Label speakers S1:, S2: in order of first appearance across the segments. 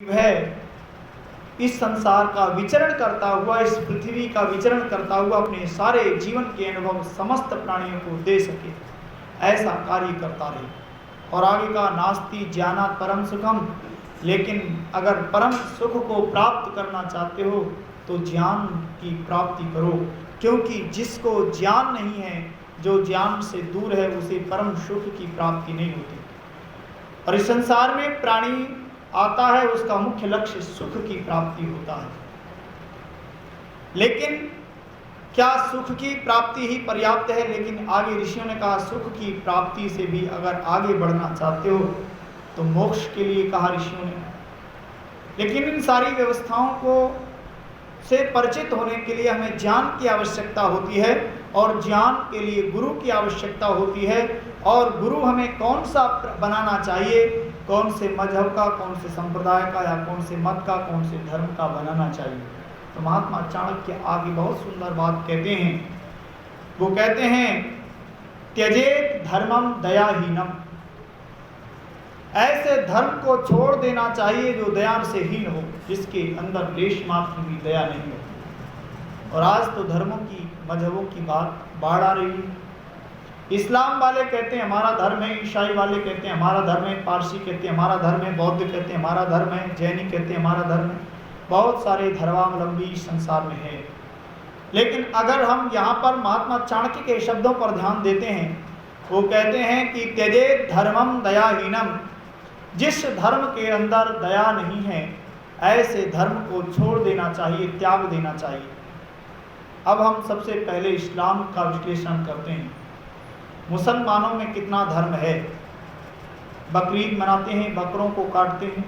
S1: है इस संसार का विचरण करता हुआ, इस पृथ्वी का विचरण करता हुआ अपने सारे जीवन के अनुभव समस्त प्राणियों को दे सके, ऐसा कार्य करता रहे। और आगे का नास्ति ज्ञानात् परम सुखम, लेकिन अगर परम सुख को प्राप्त करना चाहते हो तो ज्ञान की प्राप्ति करो, क्योंकि जिसको ज्ञान नहीं है, जो ज्ञान से दूर है, उसे परम सुख की प्राप्ति नहीं होती। और इस संसार में प्राणी आता है, उसका मुख्य लक्ष्य सुख की प्राप्ति होता है। लेकिन क्या सुख की प्राप्ति ही पर्याप्त है? लेकिन आगे ऋषियों ने कहा सुख की प्राप्ति से भी अगर आगे बढ़ना चाहते हो तो मोक्ष के लिए कहा ऋषियों ने। लेकिन इन सारी व्यवस्थाओं को से परिचित होने के लिए हमें ज्ञान की आवश्यकता होती है, और ज्ञान के लिए गुरु की आवश्यकता होती है। और गुरु हमें कौन सा बनाना चाहिए, कौन से मजहब का, कौन से संप्रदाय का, या कौन से मत का, कौन से धर्म का बनाना चाहिए। तो महात्मा चाणक्य आगे बहुत सुंदर बात कहते हैं। वो कहते हैं त्यजेत धर्मम दयाहीनम, ऐसे धर्म को छोड़ देना चाहिए जो दया से हीन हो, जिसके अंदर लेश मात्र भी दया नहीं हो। और आज तो धर्मों की, मजहबों की बात बाढ़ आ रही है। इस्लाम वाले कहते हैं हमारा धर्म है, ईसाई वाले कहते हैं हमारा धर्म है, पारसी कहते हैं हमारा धर्म है, बौद्ध कहते हैं हमारा धर्म है, जैनी कहते हैं हमारा धर्म है। बहुत सारे धर्मावलंबी संसार में है। लेकिन अगर हम यहाँ पर महात्मा चाणक्य के शब्दों पर ध्यान देते हैं, वो कहते हैं कि त्यजेत धर्मम दयाहीनम, जिस धर्म के अंदर दया नहीं है, ऐसे धर्म को छोड़ देना चाहिए, त्याग देना चाहिए। अब हम सबसे पहले इस्लाम का विश्लेषण करते हैं। मुसलमानों में कितना धर्म है? बकरीद मनाते हैं, बकरों को काटते हैं,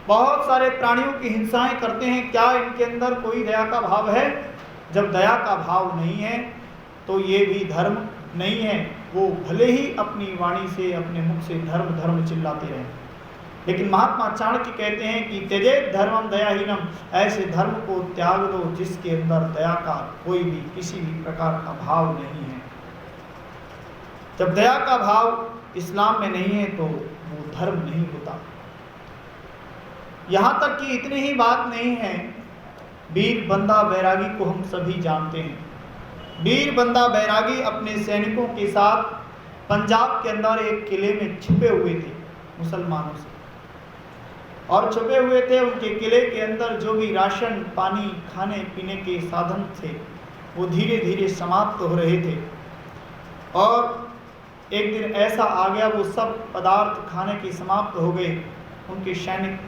S1: बहुत सारे प्राणियों की हिंसाएं करते हैं। क्या इनके अंदर कोई दया का भाव है? जब दया का भाव नहीं है तो ये भी धर्म नहीं है। वो भले ही अपनी वाणी से, अपने मुख से धर्म धर्म चिल्लाते रहें, लेकिन महात्मा चाणक्य कहते हैं कि त्यजेत धर्मम दयाहीनम, ऐसे धर्म को त्याग दो जिसके अंदर दया का कोई भी, किसी भी प्रकार का भाव नहीं है। जब दया का भाव इस्लाम में नहीं है तो वो धर्म नहीं होता। यहाँ तक कि इतनी ही बात नहीं है, वीर बंदा बैरागी को हम सभी जानते हैं। वीर बंदा बैरागी अपने सैनिकों के साथ पंजाब के अंदर एक किले में छुपे हुए थे मुसलमानों से, और छुपे हुए थे। उनके किले के अंदर जो भी राशन पानी, खाने पीने के साधन थे, वो धीरे धीरे समाप्त हो रहे थे। और एक दिन ऐसा आ गया, वो सब पदार्थ खाने के समाप्त हो गए। उनके सैनिक